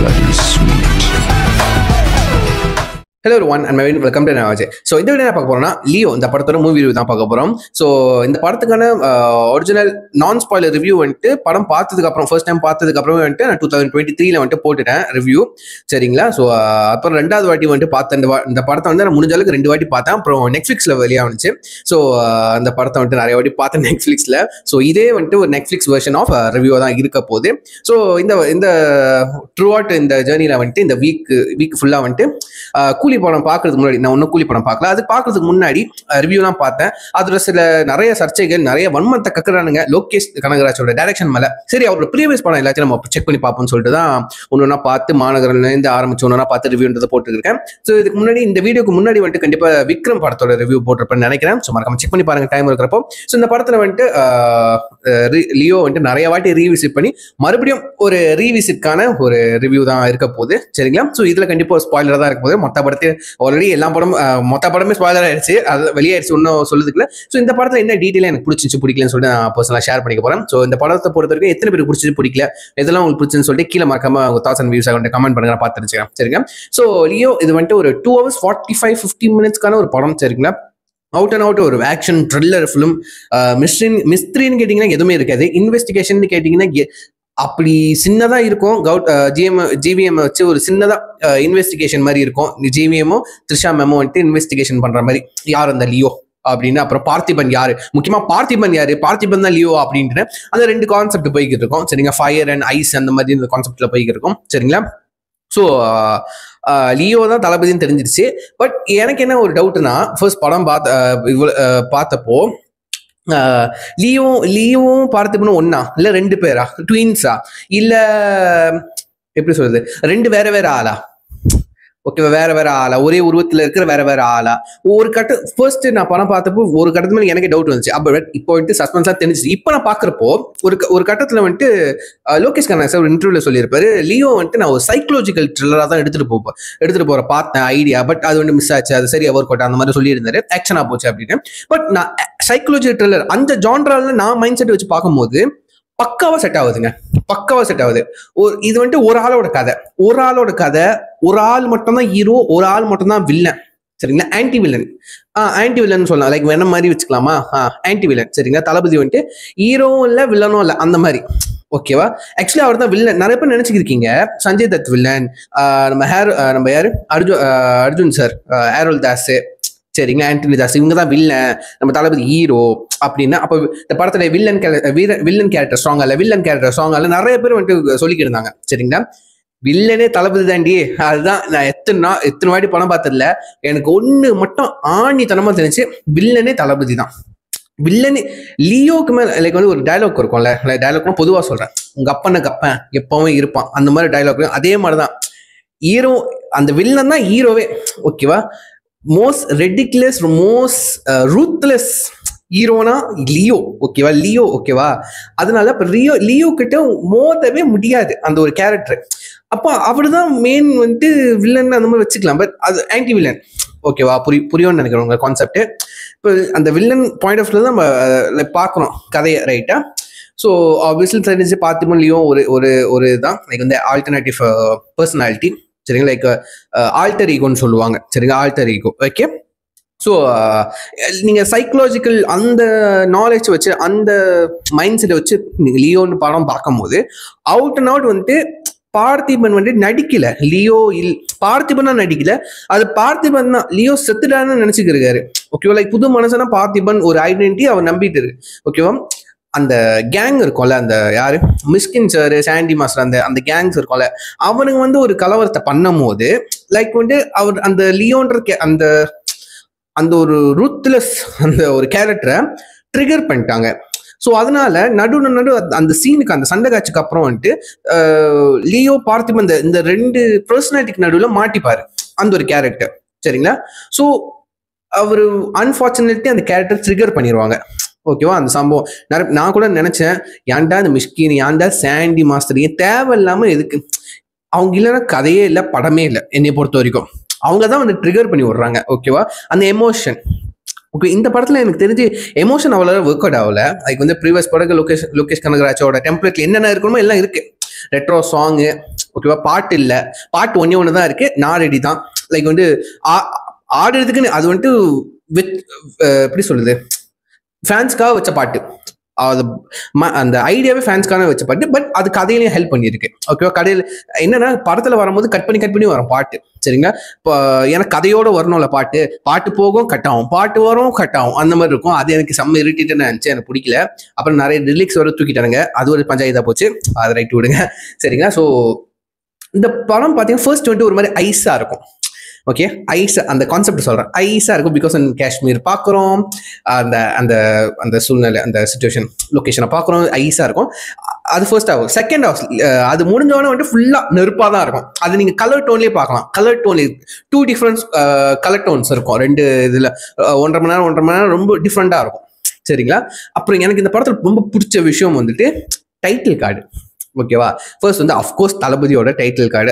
bloody sweet. Hello everyone and welcome to Navaje. So இந்த video நான் பார்க்க போறோம்னா லியோ இந்த படத்தோட மூவி ரிவ்யூ தான் பார்க்க போறோம். ஸோ இந்த படத்துக்கான ஒரிஜினல் நான் ஸ்பாயிலர் ரிவ்யூ வந்துட்டு படம் பார்த்ததுக்கு அப்புறம் ஃபர்ஸ்ட் டைம் பார்த்ததுக்கு அப்புறம் வந்துட்டு நான் 2023 வந்துட்டு போட்டுட்டேன் ரிவ்யூ, சரிங்களா? ஸோ அப்புறம் ரெண்டாவது வாட்டி வந்துட்டு பார்த்தேன். இந்த படத்தை வந்து நான் முடிஞ்ச அளவுக்கு 2 வாட்டி பார்த்தேன். அப்புறம் நெட்ஃபிளிக்ஸ்ல வெளியாகிச்சு. ஸோ அந்த படத்தை வந்துட்டு நிறைய வாட்டி பார்த்தேன் நெட்ஃபிளிக்ஸ்ல. ஸோ இதே வந்துட்டு ஒரு நெட்ஃபிளிக்ஸ் வெர்ஷன் ஆஃப் ரிவ்யூ தான் இருக்க போகுது. ஸோ இந்த த்ரூ அவுட் இந்த ஜேர்னியில் வந்துட்டு இந்த வீக் ஃபுல்லாக வந்துட்டு கூலி படம் பார்க்கறதுக்கு முன்னாடி நான் ஒன்றும் கூலி படம் பார்க்கல, அது பார்க்கறதுக்கு முன்னாடி ரிவ்யூலாம் பார்த்தேன். அதில் சில நிறைய சர்ச்சைகள், நிறைய வன்மத்தை கக்குறானுங்க லோகேஷ் கனகராஜோட டைரக்ஷன் மேலே. சரி, அவரோட ப்ரீவியஸ் படம் எல்லாத்தையும் நம்ம செக் பண்ணி பார்ப்போம்னு சொல்லிட்டு தான் ஒன்று பார்த்து மாநகரிலேருந்து ஆரம்பிச்சு ஒன்றா பார்த்து ரிவ்யூன்றதை போட்டுருக்கேன். ஸோ இதுக்கு முன்னாடி இந்த வீடியோக்கு முன்னாடி வந்துட்டு கண்டிப்பாக விக்ரம் படத்தோட ரிவ்யூ போட்டிருப்பேன்னு நினைக்கிறேன். ஸோ மறக்காம செக் பண்ணி பாருங்க டைம் இருக்கிறப்போ. ஸோ இந்த படத்தில் வந்துட்டு லியோ வந்துட்டு நிறைய வாட்டி ரீவிசிட் பண்ணி மறுபடியும் ஒரு ரீவிசிட்கான ஒரு ரிவ்யூ தான் இருக்க போகுது, சரிங்களா? ஸோ இதில் கண்டிப்பாக ஸ்பாயிலர் தான் இருக்க போகுது. மொத்த படத்தை ஆல்ரெடி எல்லா படமும் மொத்த படமே ஸ்பாயிலர் ஆயிடுச்சு, அது வெளியாயிடுச்சு, இன்னும் சொல்லுதுக்குல. ஸோ இந்த படத்தில் என்ன டீட்டெயிலாக எனக்கு பிடிச்சிச்சு பிடிக்கலன்னு சொல்லிட்டு நான் பர்சனலாக ஷேர் பண்ணிக்க போகிறேன். ஸோ இந்த படத்தை பொறுத்த வரைக்கும் எத்தனை பேருக்கு பிடிச்சது பிடிக்கல, எதெல்லாம் உங்களுக்கு பிடிச்சுன்னு சொல்லிட்டு கீழே மறக்காம உங்க தாட்ஸ் அண்ட் வியூஸ் கமெண்ட் பண்ணுங்க, பார்த்து தெரிஞ்சுக்கிறேன், சரிங்க? ஸோ லியோ இது வந்துட்டு ஒரு 2 hours 45-50 minutes ஒரு படம், சரிங்களா? அவுட் அண்ட் அவுட் ஒரு ஆக்ஷன் த்ரில்லர் ஃபிலிம். மிஸ்ட்ரின்னு கேட்டிங்கன்னா எதுவுமே இருக்காது. இன்வெஸ்டிகேஷன் கேட்டிங்கன்னா அப்படி சின்னதா இருக்கும். ஜிவிஎம் வச்சு ஒரு சின்னதா இன்வெஸ்டிகேஷன் மாதிரி இருக்கும். ஜிவிஎம்மோ த்ரிஷா மேமோ வந்துட்டு இன்வெஸ்டிகேஷன் பண்ற மாதிரி, யார் அந்த லியோ அப்படின்னு. அப்புறம் பார்த்திபன் யாரு, முக்கியமா பார்த்திபன் யாரு, பார்த்திபன் தான் லியோ அப்படின்ட்டு அந்த 2 கான்செப்ட் போய்கிட்டு இருக்கும், சரிங்க? ஃபயர் அண்ட் ஐஸ் அந்த மாதிரி இந்த கான்செப்ட்ல போய்கிட்டு இருக்கும், சரிங்களா? ஸோ லியோ தான் தளபதினு தெரிஞ்சிருச்சு. பட் எனக்கு என்ன ஒரு டவுட்னா, ஃபர்ஸ்ட் படம் பார்த்தப்போ லியோவும் பார்த்திபனும் ஒன்னா இல்ல 2 பேரா, ட்வின்ஸா, இல்ல எப்படி சொல்றது, 2 வேற ஆளா? ஓகேவா, வேற ஆளா, ஒரே உருவத்துல இருக்கிற வேற ஆளா? ஒரு ஃபர்ஸ்ட் நான் படம் பார்த்தப்போ ஒரு கட்டத்துல மேலே எனக்கு டவுட் வந்துச்சு. அப்ப இப்போ வந்துட்டு சஸ்பென்ஸா தெரிஞ்சிச்சு. இப்போ நான் பாக்குறப்போ ஒரு கட்டத்துல வந்துட்டு லோகேஷ் கனகராஜ் சார் ஒரு இன்டர்வியூல சொல்லியிருப்பாரு, லியோ வந்துட்டு நான் ஒரு சைக்கலாஜிக்கல் த்ரில்லரா தான் எடுத்துட்டு போற பார்த்தேன் ஐடியா, பட் அது வந்து மிஸ் ஆச்சு, அது சரியா ஒர்க் அவுட் அந்த மாதிரி சொல்லியிருந்தாரு, ஆக்ஷனா போச்சு அப்படின்னு. பட் நான் சைக்கலாஜிக்கல் த்ரில்லர் அந்த ஜான்ரால நான் மைண்ட் செட் வச்சு பார்க்கும்போது பக்காவா செட் ஆகுதுங்க, பக்காவா செட் ஆகுது. இது வந்துட்டு ஒரு ஆளோட கதை, ஒரு ஆள் மட்டும் தான் ஹீரோ, ஒரு ஆள் மட்டும் தான் வில்லன், சரிங்களா? ஆன்டி வில்லன் சொல்லலாம், லைக் வேண மாதிரி வச்சுக்கலாமா? ஆன்டி வில்லன், சரிங்களா? தளபதி வந்துட்டு ஹீரோவும் இல்லை வில்லனும் இல்லை அந்த மாதிரி, ஓகேவா? ஆக்சுவலி அவர் தான் வில்லன். நிறைய பேர் நினைச்சுக்கிருக்கீங்க சஞ்சய் தத் வில்லன், நம்ம யாரு அர்ஜுன் சார், ஆரோல் தாஸ், சரிங்களா, ஆண்டனி தாஸ், இவங்க தான் வில்லன், நம்ம தளபதி ஹீரோ அப்படின்னா. அப்போ இந்த படத்துல வில்லன் கேரக்டர் ஸ்ட்ராங்கா இல்லை, வில்லன் கேரக்டர் ஸ்ட்ராங்கா இல்லை, நிறைய பேர் வந்துட்டு சொல்லிக்கிட்டு இருந்தாங்க, சரிங்களா? வில்லனே தளபதி தாண்டி. அதுதான் நான் எத்தனை வாட்டி படம் பார்த்ததுல எனக்கு ஒண்ணு மட்டும் ஆணித்தனமா தெரிஞ்சு, வில்லனே தளபதி தான். வில்லனே லியோக்கு மேல லைக் வந்து ஒரு டைலாக் இருக்கும்ல, டைலாக்னா பொதுவா சொல்றேன், உங்க அப்பனை கப்பன் எப்பவும் இருப்பான், அந்த மாதிரி டைலாக். அதே மாதிரிதான் ஹீரோ, அந்த வில்லன் தான் ஹீரோவே, ஓகேவா? மோஸ்ட் ரெடிகுலஸ், மோஸ்ட் ரூத்லெஸ் ஹீரோனா லியோ, ஓகேவா? லியோ, ஓகேவா? அதனால இப்ப லியோ கிட்ட மோதவே முடியாது அந்த ஒரு கேரக்டர். அப்போ அவருதான் மெயின் வந்துட்டு வில்லன் அந்த மாதிரி வச்சுக்கலாம். பட் அது ஆன்டி வில்லன், ஓகேவா? புரியும்னு நினைக்கிறேன் உங்க கான்செப்ட். இப்போ அந்த வில்லன் பாயிண்ட் ஆஃப் வியூ தான் நம்ம பார்க்கணும் கதையை, ரைட்டா? ஸோ ஆப்வியஸ்லி தெரிஞ்சு பார்த்திபன் லியோ ஒரு தான் லைக் வந்து ஆல்டர்னேட்டிவ் பர்சனாலிட்டி, சரிங்களா? லைக் ஆல்டர் ஈகோன்னு சொல்லுவாங்க, சரிங்களா? Alter ego, okay? ஸோ நீங்கள் சைக்கலாஜிக்கல் அந்த நாலேஜ் வச்சு, அந்த மைண்ட் செட்டை வச்சு நீங்கள் லியோன்னு படம் பார்க்கும்போது அவுட் அண்ட் அவுட் வந்துட்டு பார்த்திபன் வந்துட்டு நடிக்கல, பார்த்திபன் தான் நடிக்கல, அது பார்த்திபன் தான் லியோ செத்துட்டான்னு நினைச்சுக்கிருக்காரு, ஓகேவா? லைக் புது மனுஷனா பார்த்திபன் ஒரு ஐடென்டிட்டி அவர் நம்பிட்டு இருக்கு, ஓகேவா? அந்த கேங் இருக்கும்ல, அந்த யாரு மிஸ்கின் சார், சாண்டி மாஸ்டர், அந்த கேங்ஸ் இருக்கும்ல, அவனுங்க வந்து ஒரு கலவரத்தை பண்ணும் போது லைக் வந்து அவர் அந்த லியோன்ற அந்த ஒரு ரூத்லெஸ் அந்த ஒரு கேரக்டரை ட்ரிகர் பண்ணிட்டாங்க. ஸோ அதனால நடு அந்த சீனுக்கு, அந்த சண்டை காட்சிக்கு அப்புறம் வந்துட்டு லியோ பார்த்திபன் இந்த 2 பர்சனாலிட்டிக்கு நடுவில் மாட்டிப்பாரு அந்த ஒரு கேரக்டர், சரிங்களா? ஸோ அவர் அன்பார்ச்சுனேட்லி அந்த கேரக்டர் ட்ரிகர் பண்ணிடுவாங்க, ஓகேவா? அந்த சம்பவம் நான் கூட நினைச்சேன், ஏன்டா இந்த மிஸ்கின், ஏன்டா சாண்டி மாஸ்டர், ஏன் தேவையில்லாம எதுக்கு அவங்க இல்லைன்னா கதையே இல்லை, படமே இல்லை. என்னை பொறுத்த வரைக்கும் அவங்க தான் வந்து ட்ரிகர் பண்ணி விடுறாங்க, ஓகேவா? அந்த எமோஷன், ஓகே? இந்த படத்துல எனக்கு தெரிஞ்சு எமோஷன் அவ்வளோ ஒர்க் அவுட் ஆகல. அதுக்கு வந்து ப்ரீவியஸ் படங்கள் லோகேஷ் கனகராஜோட டெம்ப்ளேட்ல என்னென்ன இருக்கணுமோ எல்லாம் இருக்கு. ரெட்ரோ சாங்கு, ஓகேவா. பாட்டு இல்லை, பாட்டு ஒன்று தான் இருக்கு, நான் ரெடி தான். லைக் வந்து ஆடுறதுக்குன்னு அது வந்துட்டு எப்படி சொல்றது, ஃபேன்ஸ்க்காக வச்ச பாட்டு. அது அந்த ஐடியாவே ஃபேன்ஸ்க்கான வச்ச பாட்டு. பட் அது கதையிலையும் ஹெல்ப் பண்ணியிருக்கு. ஓகேவா. கதையில் என்னன்னா படத்தில் வரும்போது கட் பண்ணி வரும் பாட்டு. சரிங்களா. இப்போ எனக்கு கதையோட வரணும்ல பாட்டு, பாட்டு போகும் கட் ஆகும், பாட்டு வரும் கட் ஆகும், அந்த மாதிரி இருக்கும். அது எனக்கு செம்ம இரிட்டேட்டடாக இருந்துச்சு, எனக்கு பிடிக்கல. அப்புறம் நிறைய ரிலிக்ஸ் வர தூக்கிட்டானுங்க, அது ஒரு பஞ்சாயத்தாக போச்சு, அதை ரைட்டு விடுங்க. சரிங்களா. ஸோ இந்த படம் பார்த்தீங்கன்னா ஃபர்ஸ்ட் வந்துட்டு ஒரு மாதிரி ஐஸாக இருக்கும். ஓகே, ஐஸ் அந்த கான்செப்ட் சொல்கிறேன், ஐஸாக இருக்கும். பிகாஸ் காஷ்மீர் பார்க்குறோம், அந்த அந்த அந்த சூழ்நிலை, அந்த சிச்சுவேஷன் லொக்கேஷனை பார்க்குறோம், ஐஸாக இருக்கும். அது ஃபர்ஸ்ட் ஆகும். செகண்ட் ஹாஃப் அது முடிஞ்சவொடனே வந்துட்டு ஃபுல்லாக நெருப்பாக தான் இருக்கும். அது நீங்கள் கலர் டோன்லேயே பார்க்கலாம். கலர் டோன்லேயே 2 டிஃப்ரெண்ட் கலர் டோன்ஸ் இருக்கும் ரெண்டு இதில். 1.5 மணி நேரம் ரொம்ப டிஃப்ரெண்ட்டாக இருக்கும். சரிங்களா. அப்புறம் எனக்கு இந்த படத்தில் ரொம்ப பிடிச்ச விஷயம் வந்துட்டு டைட்டில் கார்டு. ஓகேவா. ஃபர்ஸ்ட் வந்து அஃப்கோர்ஸ் தளபதியோட டைட்டில் கார்டு,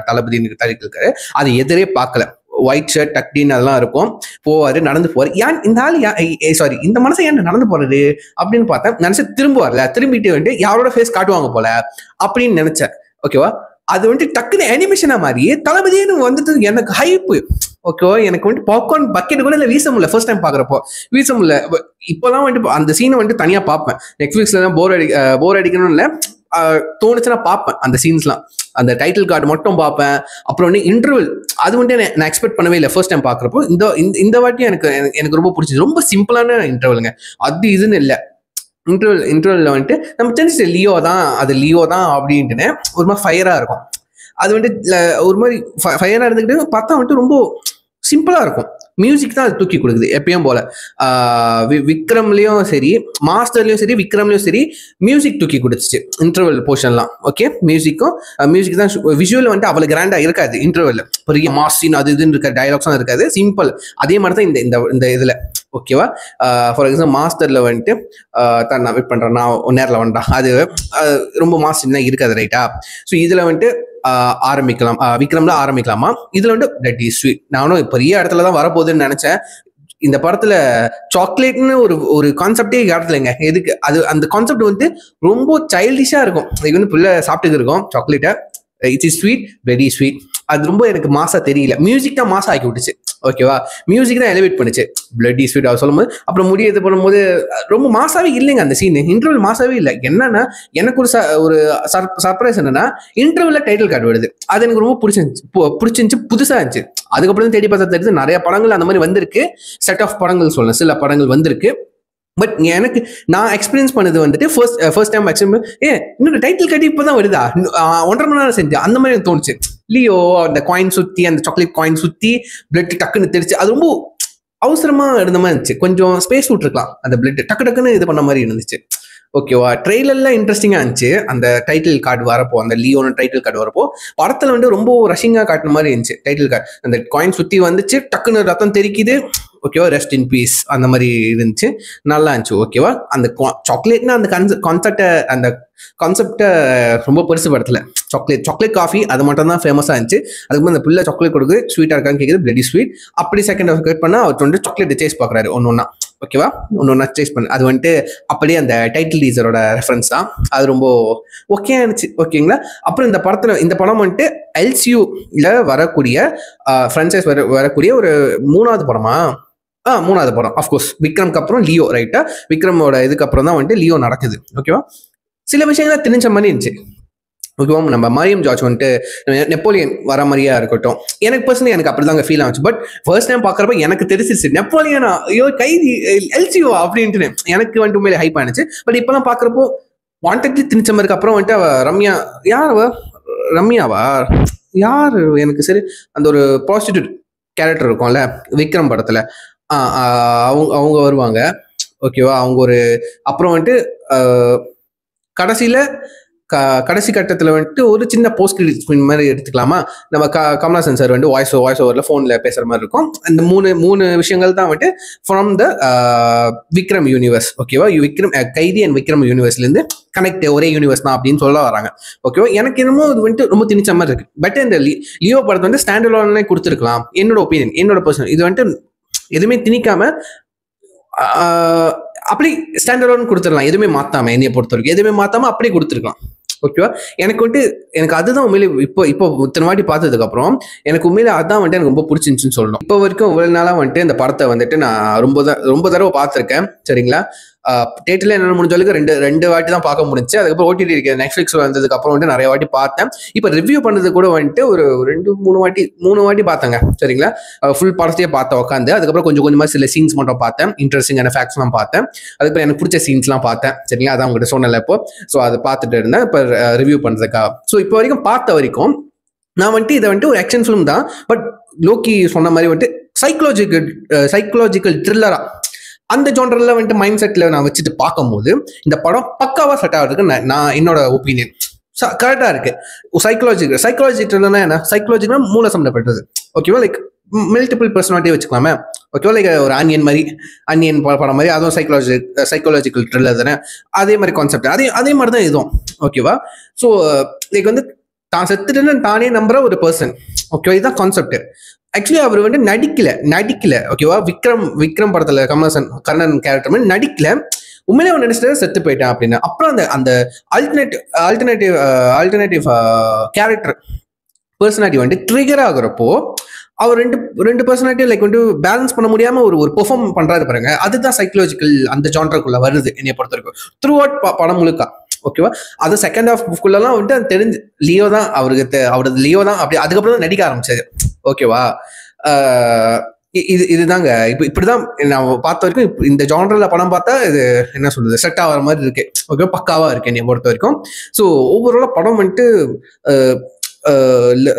தளபதி டைட்டில் கார்டு. அது எதிரே பார்க்கல, ஒயிட் ஷர்ட் டக்டின் அதெல்லாம் இருக்கும், போவாரு நடந்து போவார். ஏன் இந்த ஆள் சாரி இந்த மனசை ஏன் நடந்து போறது அப்படின்னு பார்த்தேன். நினைச்ச திரும்புவார்ல, திரும்பிட்டு வந்துட்டு யாரோட ஃபேஸ் காட்டுவாங்க போல அப்படின்னு நினைச்சேன். ஓகேவா. அது வந்துட்டு டக்குன்னு அனிமேஷனா மாதிரி தளபதினு வந்துட்டு எனக்கு ஹைப்பு. ஓகேவா. எனக்கு வந்துட்டு பாப்கார்ன் பக்கெட் கூட இல்லை வீச முடியல. ஃபர்ஸ்ட் டைம் பார்க்குறப்போ வீச முடியல. இப்போதான் வந்துட்டு அந்த சீனை வந்துட்டு தனியாக பார்ப்பேன். நெட்ஃப்ளிக்ஸ்லாம் போர் அடிக்கணும் இல்லை, தோணுச்சுன்னா பார்ப்பேன் அந்த சீன்ஸ்லாம். அந்த டைட்டில் கார்டு மட்டும் பார்ப்பேன். அப்புறம் வந்து இன்டர்வல், அது வந்துட்டு நான் எக்ஸ்பெக்ட் பண்ணவே இல்லை ஃபர்ஸ்ட் டைம் பார்க்குறப்போ. இந்த வாட்டியும் எனக்கு ரொம்ப பிடிச்சது. ரொம்ப சிம்பிளான இன்டர்வலுங்க, அது இதுன்னு இல்லை. இன்டர்வல்ல வந்துட்டு நம்ம தெரிஞ்சு லியோ தான் அப்படின்ட்டுன்னு ஒரு மாதிரி ஃபயராக இருக்கும். அது வந்துட்டு ஒரு மாதிரி ஃபயராக இருந்துக்கிட்டு பார்த்தா வந்துட்டு ரொம்ப சிம்பிளாக இருக்கும். மியூசிக் தான் அது தூக்கி கொடுக்குது எப்பயும் போல. விக்ரம்லயும் சரி, மாஸ்டர்லயும் சரி, விக்ரம்லயும் சரி, மியூசிக் தூக்கி கொடுத்துச்சு இன்டர்வல் போர்ஷன்லாம். ஓகே, மியூசிக் தான். விஷுவல் வந்துட்டு அவ்வளவு கிராண்டா இருக்காது இன்டர்வல், பெரிய மாசின் அது இதுன்னு இருக்க டைலாக்ஸ்லாம் இருக்காது, சிம்பிள். அதே மாதிரி தான் இந்த இதுல. ஓகேவா. ஃபார் எக்ஸாம்பிள் மாஸ்டர்ல வந்துட்டு நான் வெயிட் பண்றேன், நான் நேரில் வேண்டாம், அது ரொம்ப மாசின் இருக்காது, ரைட்டா. ஸோ இதுல வந்துட்டு ஆரம்பிக்கலாம், விக்ரம்ல ஆரம்பிக்கலாமா, இதுல வந்து தட் இஸ் ஸ்வீட். நானும் பெரிய இடத்துல தான் வரப்போகுதுன்னு நினைச்சேன். இந்த படத்துல சாக்லேட்னு ஒரு கான்செப்டே காட்டலைங்க. எதுக்கு அது, அந்த கான்செப்ட் வந்து ரொம்ப சைல்டிஷா இருக்கும். இது வந்து பிள்ளை சாப்பிட்டு இருக்கும் சாக்லேட்டை. It's is sweet, very sweet. அது ரொம்ப எனக்கு மாசா தெரியல. மியூசிக் தான் மாசா ஆக்கி விட்டுச்சு. ஓகேவா. மியூசிக் தான் எலிவேட் பண்ணுச்சு. பிளட்டி ஸ்வீட் அவர் சொல்லும்போது அப்புறம் முடியாது பண்ணும்போது ரொம்ப மாசாவே இல்லைங்க அந்த சீன். இன்டர்வல் மாசாவே இல்லை. என்னன்னா எனக்கு ஒரு சர்ப்ரைஸ் என்னன்னா, இன்டர்வல்ல டைட்டில் கார்டு வருது. அது எனக்கு ரொம்ப பிடிச்சிருந்துச்சு, புதுசா இருந்துச்சு. அதுக்கப்புறம் தேடி பார்த்தா தெரியுது நிறைய படங்கள் அந்த மாதிரி வந்திருக்கு. செட் ஆஃப் படங்கள் சொல்லலாம், சில படங்கள் வந்திருக்கு. பட் எனக்கு நான் எக்ஸ்பீரியன்ஸ் பண்ணது வந்துட்டு ஃபர்ஸ்ட் டைம் இன்னொரு டைட்டில் கட்டி இப்போதான் வருதா, 1.5 மணி நேரம் செஞ்சு அந்த மாதிரி எனக்கு தோணுச்சு. லியோ அந்த காயின் சுத்தி, அந்த சாக்லேட் காயின் சுத்தி பிளட் டக்குன்னு தெரிச்சு, அது ரொம்ப அவசரமா இருந்த மாதிரி இருந்துச்சு. கொஞ்சம் ஸ்பேஸ் விட்டுருக்கலாம், அந்த பிளட் டக்குன்னு இது பண்ண மாதிரி இருந்துச்சு. ஓகேவா. ட்ரெயிலர்லாம் இன்ட்ரெஸ்டிங்காக இருந்துச்சு. அந்த டைட்டில் கார்டு வரப்போ, அந்த லியோன டைட்டில் கார்டு வரப்போ படத்தில் வந்து ரொம்ப ரஷிங்காக காட்டுன மாதிரி இருந்துச்சு. டைட்டில் கார்டு அந்த காயின் சுற்றி வந்துச்சு, டக்குன்னு ரத்தம் தெரிக்குது. ஓகேவா. ரெஸ்ட் இன் பீஸ் அந்த மாதிரி இருந்துச்சு, நல்லா இருந்துச்சு. ஓகேவா. அந்த சாக்லேட்னா அந்த கான்செப்டை ரொம்ப பெருசு படத்தில். சாக்லேட் காஃபி அது மட்டும் தான் ஃபேமஸாக இருந்துச்சு. அதுக்கு அந்த பிள்ளை சாக்லேட் கொடுக்குது, ஸ்வீட்டாக இருக்கான்னு கேட்குது, பிளட்டி ஸ்வீட். அப்படி செகண்ட் ஹாஃப் கட் பண்ணால் அவர் வந்து சாக்லேட் சேஸ் பார்க்குறாரு ஒன்று. ஓகேவா. ஒன்று சேஸ் பண்ணு, அது வந்துட்டு அப்படியே அந்த டைட்டில் டீசரோட ரெஃபரன்ஸ் தான். அது ரொம்ப ஓகே இருந்துச்சு. ஓகேங்களா. அப்புறம் இந்த படம் வந்துட்டு எல்சியூல வரக்கூடிய ஃப்ரான்ச்சைஸ் வரக்கூடிய ஒரு மூணாவது படம். அஃப்கோர்ஸ் விக்ரம்க்கு அப்புறம் லியோ, ரைட்டா. விக்ரமோட இதுக்கு அப்புறம் தான் வந்துட்டு லியோ நடக்குது. ஓகேவா. சில விஷயங்கள் தெரிஞ்ச மாதிரி இருந்துச்சு. ஓகேவா. நம்ம மரியம் ஜார்ஜ் வந்துட்டு நெப்போலியன் வர மாதிரியா இருக்கட்டும், எனக்கு பர்சனலி எனக்கு அப்படிதாங்க ஃபீல் ஆச்சு. பட் ஃபர்ஸ்ட் டைம் பார்க்குறப்ப எனக்கு தெரிஞ்சிச்சு நெப்போலியனா, ஐயோ கைதி எல்சிஓ அப்படின்ட்டு எனக்கு வந்துட்டு உண்மையிலே ஹைப் ஆனிச்சு. பட் இப்பெல்லாம் பார்க்குறப்போ வாண்டட்லி திணிச்ச மாதிரி. அப்புறம் வந்துட்டு ரம்யாவா யார் எனக்கு சரி, அந்த ஒரு ப்ராஸ்டிடியூட் கேரக்டர் இருக்கும்ல விக்ரம் படத்துல, அவங்க வருவாங்க. ஓகேவா. அவங்க ஒரு அப்புறம் வந்துட்டு கடைசி கட்டத்தில் வந்துட்டு ஒரு சின்ன போஸ்ட் கிரெடிட் ஸ்கிரீன் மாதிரி எடுத்துக்கலாமா. நம்ம கமல்ஹாசன் சார் வந்து வாய்ஸ் ஓவரில் ஃபோனில் பேசுகிற மாதிரி இருக்கும். இந்த மூணு விஷயங்கள் தான் வந்துட்டு ஃப்ரம் த விக்ரம் யூனிவர்ஸ். ஓகேவா. விக்ரம் கைதி அண்ட் விக்ரம் யூனிவர்ஸ்லேருந்து கனெக்ட், ஒரே யூனிவர்ஸ் தான் அப்படின்னு சொல்ல வராங்க. ஓகேவா. எனக்கு என்னமோ இது வந்துட்டு ரொம்ப திணிச்ச மாதிரி இருக்கு. பட் இந்த லியோ படத்தை வந்து ஸ்டாண்ட் அலோன்லேயே கொடுத்துருக்கலாம். என்னோட ஒப்பீனியன், என்னோட பர்சனல். இது வந்துட்டு எதுவுமே திணிக்காம அப்படி ஸ்டாண்ட் அலோன் கொடுத்துடலாம். எதுவுமே மாத்தாம, என்னைய பொறுத்த வரைக்கும் எதுவுமே மாத்தாம அப்படி கொடுத்துருக்கலாம். ஓகேவா. எனக்கு அதுதான் உண்மையிலே இப்போ இத்தனை வாட்டி பார்த்ததுக்கு அப்புறம் எனக்கு உண்மையிலே அதான் வந்துட்டு எனக்கு ரொம்ப பிடிச்சிருந்துச்சுன்னு சொல்லணும். இப்போ வரைக்கும் இவ்வளவு நாளா வந்துட்டு இந்த படத்தை வந்துட்டு நான் ரொம்ப தடவை பார்த்துருக்கேன். சரிங்களா. தேட்டர்ல என்ன முடிஞ்ச அளவுக்கு ரெண்டு வாட்டி தான் பார்க்க முடிஞ்சு. அதுக்கப்புறம் ஓடிடி இருக்கு நெட்ஃபிளிக்ஸ் வந்ததுக்கு அப்புறம் வந்துட்டு நிறைய வாட்டி பார்த்தேன். இப்போ ரிவ்யூ பண்ணது கூட வந்துட்டு ஒரு 2-3 வாட்டி பார்த்தேங்க. சரிங்களா. ஃபுல் படத்தையே பார்த்தேன் உட்காந்து. அதுக்கப்புறம் கொஞ்சம் கொஞ்சமா சில சீன்ஸ் மட்டும் பார்த்தேன். இன்ட்ரெஸ்டிங்கான ஃபேக்ட்ஸ்லாம் பார்த்தேன். அதுக்கப்புறம் எனக்கு பிடிச்ச சீன்ஸ்லாம் பார்த்தேன். சரிங்களா. அதான் உங்ககிட்ட சொன்னல இப்போ. ஸோ அதை பார்த்துட்டு இருந்தேன் இப்போ ரிவ்யூ பண்றதுக்காக. ஸோ இப்போ வரைக்கும் பார்த்த வரைக்கும் நான் வந்துட்டு இதை வந்துட்டு ஒரு ஆக்ஷன் ஃபிலிம் தான். பட் லோக்கி சொன்ன மாதிரி வந்துட்டு சைக்கலாஜிக்கல் த்ரில்லரா அந்த ஜானர்ல வந்துட்டு மைண்ட் செட்ல நான் வச்சுட்டு பார்க்கும்போது இந்த படம் பக்காவா செட் ஆகிறதுக்கு நான் என்னோட ஒப்பீனியன் கரெக்டா இருக்கு. சைக்கலாஜிக்கல்னா என்ன? சைக்கலாஜிக்கல் மூளை சம்பந்தப்பட்டது. ஓகேவா. லைக் மல்டிபிள் பர்சனாலிட்டி வச்சுக்கலாமே. ஓகேவா. லைக் ஒரு அன்னியன் படம் மாதிரி அதுவும் சைக்கலாஜிக்கல் த்ரில்லர் தானே. அதே மாதிரி கான்செப்ட் அதே மாதிரி தான் இதுவும். ஓகேவா. ஸோ லைக் வந்து தான் செத்துட்டுன்னு தானே நம்புற ஒரு பர்சன். ஓகேவா. இதுதான் கான்செப்ட். ஆக்சுவலி அவர் வந்து நடிக்கல. ஓகேவா. விக்ரம் படத்துல கர்ணன் கேரக்டர் மாதிரி நடிக்கல. உண்மையிலே அவன் நினைச்சிட்டு செத்து போயிட்டான் அப்படின்னு. அப்புறம் அந்த ஆல்டர்னேட்டிவ் கேரக்டர் பர்சனாலிட்டி வந்துட்டு ட்ரிகர் ஆகுறப்போ அவர் ரெண்டு பர்சனாலிட்டி லைக் வந்து பேலன்ஸ் பண்ண முடியாம ஒரு பெர்ஃபார்ம் பண்றாரு பாருங்க. அதுதான் சைக்கலாஜிக்கல் அந்த ஜானருக்குள்ள வருது என்னைய பொறுத்த வரைக்கும். த்ரூ அவுட் படம் முழுக்க. ஓகேவா. அது செகண்ட் ஹாஃப்குள்ளலாம் வந்துட்டு அது தெரிஞ்சு லியோ தான் அவரது லியோ தான் அப்படி. அதுக்கப்புறம் தான் நடிக்க ஆரம்பிச்சது. ஓகேவா. இதுதாங்க இப்படிதான் நான் பார்த்த வரைக்கும் இந்த ஜானர்ல படம் பார்த்தா இது என்ன சொல்றது செட் ஆகிற மாதிரி இருக்கு. ஓகே. பக்காவா இருக்கு என்னை பொறுத்த வரைக்கும். ஸோ ஓவராலா படம் வந்துட்டு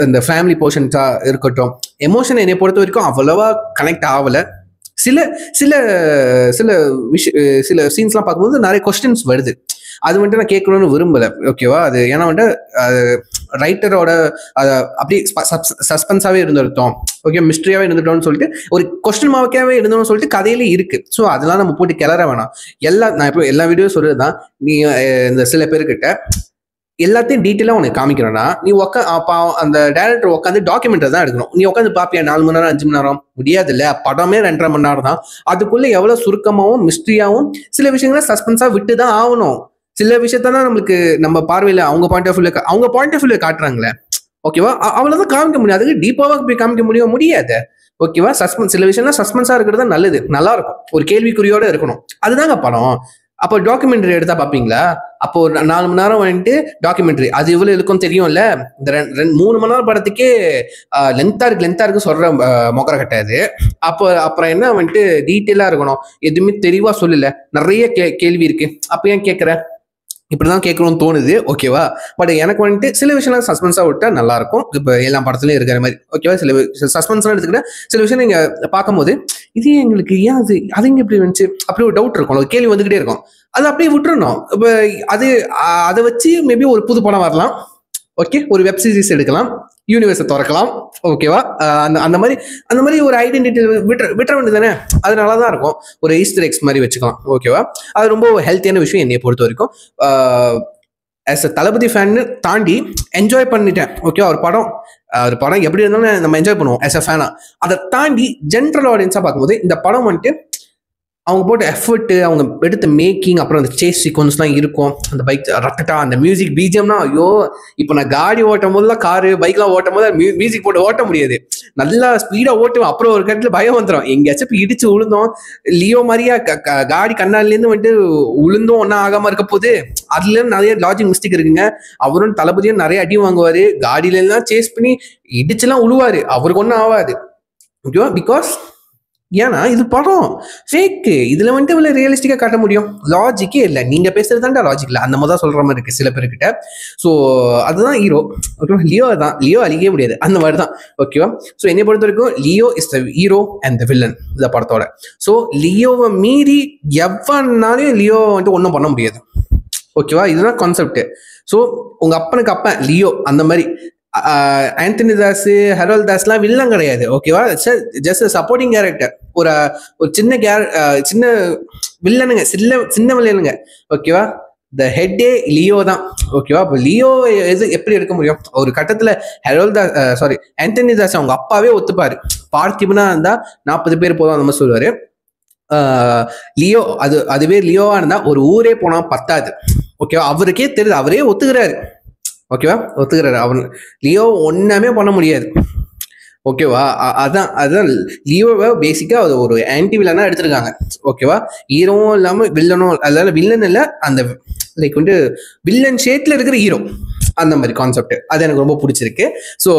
இந்த ஃபேமிலி போர்ஷன்ஸா இருக்கட்டும், எமோஷன் என்னை பொறுத்த வரைக்கும் அவ்வளவா கனெக்ட் ஆகலை. சில சில சில சில சீன்ஸ்லாம் பார்க்கும்போது நிறைய கொஸ்டின்ஸ் வருது. அது வந்துட்டு நான் கேட்கணும்னு விரும்பல. ஓகேவா. அது ஏன்னா வந்துட்டு ரைட்டரோட அதை அப்படியே சஸ்பென்ஸாவே இருந்துட்டோம். ஓகே. மிஸ்ட்ரியாவே இருந்துட்டோம்னு சொல்லிட்டு ஒரு கொஸ்டின் மார்க்காவே இருந்தோம்னு சொல்லிட்டு கதையிலே இருக்கு. ஸோ அதெல்லாம் நம்ம போட்டு கிளற வேணாம். நான் இப்போ எல்லா வீடியோ சொல்றதுதான். நீ இந்த சில பேர்கிட்ட எல்லாத்தையும் டீட்டெயிலாக உனக்கு காமிக்கிறோன்னா நீ அந்த டைரக்டர் உட்காந்து டாக்குமெண்ட்ரி தான் எடுக்கணும். நீ உட்காந்து பார்ப்பியா 4 மணி நேரம் 5 மணி நேரம்? முடியாது இல்ல. படமே 2.5 மணி நேரம் தான். அதுக்குள்ள எவ்வளவு சுருக்கமாகவும் மிஸ்ட்ரியாவும் சில விஷயங்களை சஸ்பென்ஸா விட்டு தான் ஆகணும். சில விஷயத்தான் நம்மளுக்கு நம்ம பார்வையில அவங்க பாயிண்ட் ஆஃப் வியூல காட்டுறாங்களே. ஓகேவா. அவ்வளவுதான் காமிக்க முடியும். அதுக்கு டீப்பாவா போய் காமிக்க முடியாது. ஓகேவா. சில விஷயம்லாம் சஸ்பென்ஸா இருக்கிறது தான் நல்லது. நல்லா இருக்கும். ஒரு கேள்விக்குறியோட இருக்கணும். அதுதாங்க படம். அப்போ டாக்குமெண்ட்ரி எடுத்தா பார்ப்பீங்களா? அப்போ ஒரு 4 மணி நேரம் வந்துட்டு டாக்குமெண்ட்ரி அது இவ்வளவு இருக்கும் தெரியும்ல. இந்த 3 மணி நேரம் படத்துக்கே லென்த்தா இருக்கு சொல்ற மொக்கரை கட்டாது. அப்புறம் என்ன வந்துட்டு டீட்டெயிலா இருக்கணும். எதுவுமே தெளிவா சொல்லல. நிறைய கேள்வி இருக்கு. அப்ப ஏன் கேட்கற? இப்படிதான் கேட்கணும்னு தோணுது. ஓகேவா. பட் எனக்கு வந்துட்டு சில விஷயம்லாம் சஸ்பென்ஸா விட்டா நல்லா இருக்கும். இப்போ எல்லா படத்துலயும் இருக்கிற மாதிரி. ஓகேவா. சில சஸ்பென்ஸ்லாம் எடுத்துக்கிட்டா சில விஷயம் நீங்க பார்க்கும்போது இது எங்களுக்கு ஏன் அது இங்க எப்படி வந்துச்சு அப்படி ஒரு டவுட் இருக்கும். ஒரு கேள்வி வந்துகிட்டே இருக்கும். அது அப்படியே விட்டுறணும். இப்போ அதை வச்சு மேபி ஒரு புது படம் வரலாம். ஓகே. ஒரு வெப் சீரிஸ் எடுக்கலாம். யூனிவர்ஸை திறக்கலாம். ஓகேவா. அந்த மாதிரி ஒரு ஐடென்டிட்டி விட்டுற வேண்டியதானே. அது நல்லா தான் இருக்கும். ஒரு ஈஸ்டர் எக்ஸ் மாதிரி வச்சுக்கலாம். ஓகேவா. அது ரொம்ப ஹெல்த்தியான விஷயம் என்னைய பொறுத்த வரைக்கும். ஆஸ் அ தளபதி ஃபேன்னு தாண்டி என்ஜாய் பண்ணிட்டேன். ஓகே. ஒரு படம் எப்படி இருந்தாலும் நம்ம என்ஜாய் பண்ணுவோம் ஆஸ் அ ஃபேனா. அதை தாண்டி ஜென்ரல் ஆடியன்ஸா பார்க்கும்போது இந்த படம் வந்துட்டு அவங்க போட்ட எஃபர்ட், அவங்க எடுத்த மேக்கிங், அப்புறம் அந்த சேஸ் சீக்வன்ஸ்லாம் இருக்கும். அந்த பைக் ரட்டட்டா அந்த மியூசிக் பிஜிஎம்னா ஐயோ. இப்போ நான் காடி ஓட்டும் போதுலாம் காரு பைக்லாம் ஓட்டும் போது மியூசிக் போட்டு ஓட்ட முடியாது. நல்லா ஸ்பீடா ஓட்டுவேன். அப்புறம் ஒரு கட்டத்துல பயம் வந்துடும். எங்கேயாச்சும் இடிச்சு விழுந்தோம் லியோ மாதிரியா காடி கண்ணாலேருந்து வந்துட்டு விழுந்தோம் ஒன்னும் ஆகாம இருக்க போது. அதுல இருந்து நிறைய லாஜிக் மிஸ்டேக் இருக்குங்க. அவரும் தளபதியும் நிறைய அடி வாங்குவாரு. காடியில எல்லாம் சேஸ் பண்ணி இடிச்சுலாம் உழுவாரு. அவருக்கு ஒன்றும் ஆகாது. ஓகேவா. பிகாஸ் ஏன்னா இது படம் ஃபேக்கு. இதுல வந்துட்டு இவ்வளவு ரியலிஸ்டிக்கா காட்ட முடியும்? லாஜிக்கே இல்லை. நீங்க பேசுறது தான்டா லாஜிக் இல்லை. அந்த மாதிரி தான் சொல்ற மாதிரி இருக்கு சில பேர்கிட்ட. ஸோ அதுதான் ஹீரோ. ஓகேவா. லியோ அழிக்கவே முடியாது. அந்த மாதிரி தான். ஓகேவா. ஸோ என்னை பொறுத்த வரைக்கும் Leo is the hero and the villain இந்த படத்தோட. ஸோ லியோவை மீறி எவனாலையும் லியோ வந்துட்டு ஒன்றும் பண்ண முடியாது. ஓகேவா. இதுதான் கான்செப்ட். ஸோ உங்க அப்பனுக்கு அப்பன் லியோ அந்த மாதிரி. ஆண்டனி தாஸ், ஹெரோல்ட் தாஸ்லாம் வில்லன் கிடையாது. ஓகேவா. Just supporting character. ஒரு சின்ன வில்லனுங்க, சின்ன வில்லனுங்க. ஓகேவா. த ஹெட்டே லியோ தான். ஓகேவா. இப்போ லியோ எப்படி எடுக்க முடியும்? ஒரு கட்டத்துல ஆண்டனி தாஸ் அவங்க அப்பாவே ஒத்துப்பாரு. பார்த்திபனா இருந்தா 40 பேர் போதும் அந்த மாதிரி சொல்லுவாரு. லியோ அதுவே லியோவா இருந்தா ஒரு ஊரே போனா பத்தாது. ஓகேவா? அவருக்கே தெரியுது, அவரே ஒத்துக்கிறாரு. ஓகேவா? ஒத்துக்கிறாரு. அவன் லியோ ஒன்றுமே பண்ண முடியாது. ஓகேவா? அதான் லியோவை பேசிக்கா அது ஒரு ஆன்டி வில்லனா எடுத்திருக்காங்க. ஓகேவா? ஹீரோவும் இல்லாம வில்லனும், அதாவது வில்லன் இல்லை, அந்த லைக் வந்து வில்லன் ஷேட்ல இருக்கிற ஹீரோ, அந்த மாதிரி கான்செப்ட். அது எனக்கு ரொம்ப பிடிச்சிருக்கு. ஸோ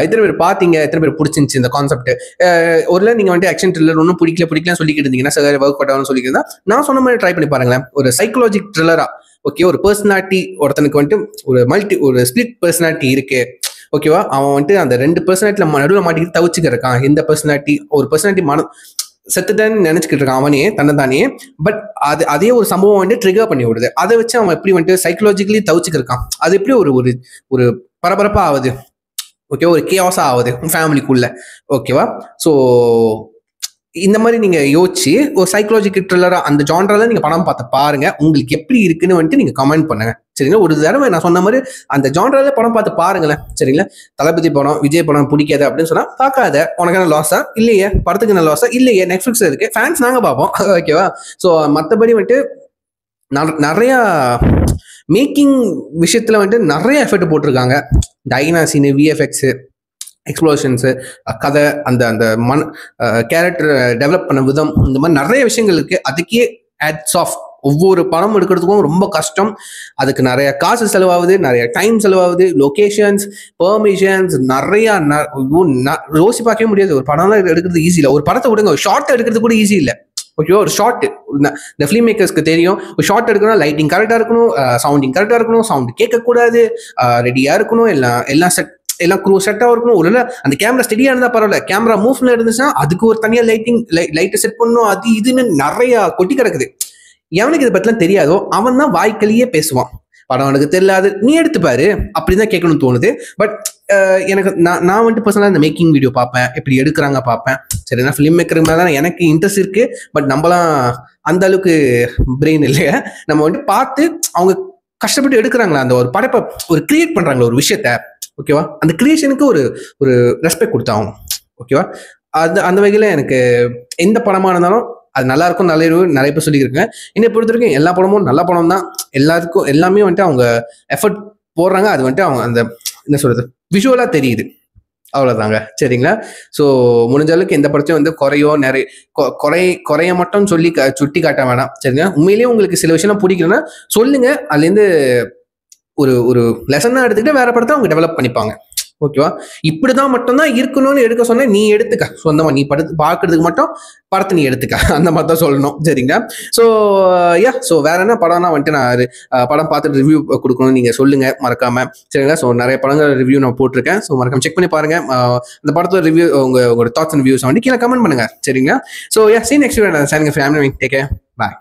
எத்தனை பேர் பார்த்தீங்க, எத்தனை பேர் பிடிச்சிருந்துச்சு இந்த கான்செப்ட்? ஒருவேளை நீங்க வந்து ஆக்ஷன் த்ரில்லர் ஒன்றும் பிடிக்கல சொல்லிக்கிட்டு இருந்தீங்கன்னா, சார் ஒர்க் அவுட் ஆகும்னு சொல்லிக்கிறதா, நான் சொன்ன மாதிரி ட்ரை பண்ணி பாருங்களேன். ஒரு சைக்கலாஜிக் த்ரில்லரா, ஓகே, ஒரு பர்சனாலிட்டி, ஒருத்தனுக்கு வந்துட்டு ஒரு ஸ்பிளிட் பர்சனாலிட்டி இருக்கு. ஓகேவா? அவன் வந்துட்டு அந்த 2 பர்சனாலிட்டில நடுவில் மாட்டிக்கிட்டு தவிச்சுக்க இருக்கான். எந்த பர்சனாலிட்டி, ஒரு பர்சனாலிட்டி செத்துட்டேன்னு நினைச்சுக்கிட்டு இருக்கான் அவனே தன்னைத்தானே. பட் அதே ஒரு சம்பவம் வந்து ட்ரிகர் பண்ணி விடுது. அதை வச்சு அவன் எப்படி வந்துட்டு சைக்கலாஜிக்கலி தவிச்சுக்க இருக்கான். அது எப்படி ஒரு ஒரு பரபரப்பா ஆகுது, ஓகே, ஒரு கேஆஸா ஆகுது ஃபேமிலிக்குள்ள. ஓகேவா? ஸோ இந்த மாதிரி நீங்க யோசிச்சு ஒரு சைக்கலாஜிக்கல் த்ரில்லரா அந்த ஜான்ரால நீங்க படம் பார்த்து பாருங்க. உங்களுக்கு எப்படி இருக்குன்னு வந்துட்டு நீங்க கமெண்ட் பண்ணுங்க. சரிங்களா? ஒரு தடவை நான் சொன்ன மாதிரி அந்த ஜான்ரால படம் பார்த்து பாருங்களேன். சரிங்களா? தளபதி படம், விஜய் படம் பிடிக்காது அப்படின்னு சொன்னா பார்க்காத. உனக்கான லாஸா இல்லையே? படத்துக்கு என்ன லாஸா இல்லையே? நெட்ஃபிளிக்ஸ் இருக்கு, ஃபேன்ஸ் நாங்க பார்ப்போம். ஓகேவா? ஸோ மற்றபடி வந்துட்டு நிறைய மேக்கிங் விஷயத்துல வந்துட்டு நிறைய எஃபர்ட் போட்டிருக்காங்க. டைனாசின், விஎஃப்எக்ஸ், எக்ஸ்ப்ளோஷன்ஸு, கதை, அந்த கேரக்டர் டெவலப் பண்ண விதம், இந்த மாதிரி நிறைய விஷயங்கள் இருக்கு. அதுக்கே ஆட்ஸ் ஆஃப். ஒவ்வொரு படம் எடுக்கிறதுக்கும் ரொம்ப கஷ்டம். அதுக்கு நிறைய காசு செலவாகுது, நிறைய டைம் செலவாகுது, லொகேஷன்ஸ், பெர்மிஷன்ஸ், நிறைய யோசி பார்க்கவே முடியாது. ஒரு படம்லாம் எடுக்கிறது ஈஸி இல்லை. ஒரு படத்தை விடுங்க, ஒரு ஷார்ட் எடுக்கிறது கூட ஈஸி இல்லை. ஓகேவா? ஒரு ஷார்ட், இந்த ஃபிலிம் மேக்கர்ஸ்க்கு தெரியும். ஒரு ஷார்ட் எடுக்கணும், லைட்டிங் கரெக்டாக இருக்கணும், சவுண்டிங் கரெக்டாக இருக்கணும், சவுண்ட் கேட்கக்கூடாது, ரெடியாக இருக்கணும், எல்லாம் க்ரூ செட்டாக இருக்கணும். ஒரு அந்த கேமரா ஸ்டெடியாக இருந்தால் பரவாயில்ல, கேமரா மூவ்ல இருந்துச்சுன்னா அதுக்கு ஒரு தனியாக லைட்டை செட் பண்ணணும். அது இதுன்னு நிறைய கொட்டி கிடக்குது. எவனுக்கு இதை பற்றிலாம் தெரியாதோ அவன் தான் வாய்க்கலியே பேசுவான். படம் எனக்கு தெரியலாது, நீ எடுத்துப்பாரு, அப்படிதான் கேட்கணும்னு தோணுது. பட் எனக்கு நான் வந்துட்டு பர்சனலாக இந்த மேக்கிங் வீடியோ பார்ப்பேன், எப்படி எடுக்கிறாங்க பார்ப்பேன். சரி, நான் ஃபிலிம் மேக்கர் மேலே தான் எனக்கு இன்ட்ரெஸ்ட் இருக்கு. பட் நம்மளாம் அந்த அளவுக்கு பிரெயின் இல்லையா? நம்ம வந்துட்டு பார்த்து அவங்க கஷ்டப்பட்டு எடுக்கிறாங்களா, அந்த ஒரு படைப்பை ஒரு கிரியேட் பண்றாங்களா ஒரு விஷயத்த, ஓகேவா? அந்த கிரியேஷனுக்கு ஒரு ரெஸ்பெக்ட் கொடுத்தாங்க. ஓகேவா? அந்த வகையில் எனக்கு எந்த படமா இருந்தாலும் அது நல்லா இருக்கும். நிறைய பேர் சொல்லியிருக்கேன். என்னை பொறுத்த வரைக்கும் எல்லா படமும் நல்ல படம் தான். எல்லாருக்கும் எல்லாமே வந்துட்டு அவங்க எஃபர்ட் போடுறாங்க. அது வந்துட்டு அவங்க அந்த என்ன சொல்றது, விஷுவலா தெரியுது. அவ்வளோதாங்க. சரிங்களா? ஸோ முடிஞ்ச அளவுக்கு எந்த படத்தையும் வந்து குறைய மட்டும் சொல்லி சுட்டி காட்ட வேணாம். சரிங்களா? உண்மையிலேயே உங்களுக்கு சில விஷயம் பிடிக்கலன்னா சொல்லுங்க. அதுலேருந்து ஒரு லெசனாக எடுத்துக்கிட்டு வேற படத்தை அவங்க டெவலப் பண்ணிப்பாங்க. ஓகேவா? இப்படிதான் மட்டும்தான் இருக்கணும்னு எடுக்க சொன்ன, நீ எடுத்துக்க சொந்தமா, நீ பார்க்கறதுக்கு மட்டும் படத்தை நீ எடுத்துக்க, அந்த மாதிரி தான் சொல்லணும். சரிங்களா? ஸோ வேற என்ன படம்னா வந்துட்டு நான் படம் பார்த்துட்டு ரிவ்யூ கொடுக்கணும்னு நீங்க சொல்லுங்க மறக்காம. சரிங்களா? ஸோ நிறைய படங்கள் ரிவ்யூ நான் போட்டிருக்கேன். ஸோ மறக்காம செக் பண்ணி பாருங்க. அந்த படத்தோட ரிவ்யூ உங்களோட தாட்ஸ் அண்ட் வியூஸ் வந்து கீழே கமெண்ட் பண்ணுங்க. சரிங்களா? So see you next video. Signing off. Take care. Bye.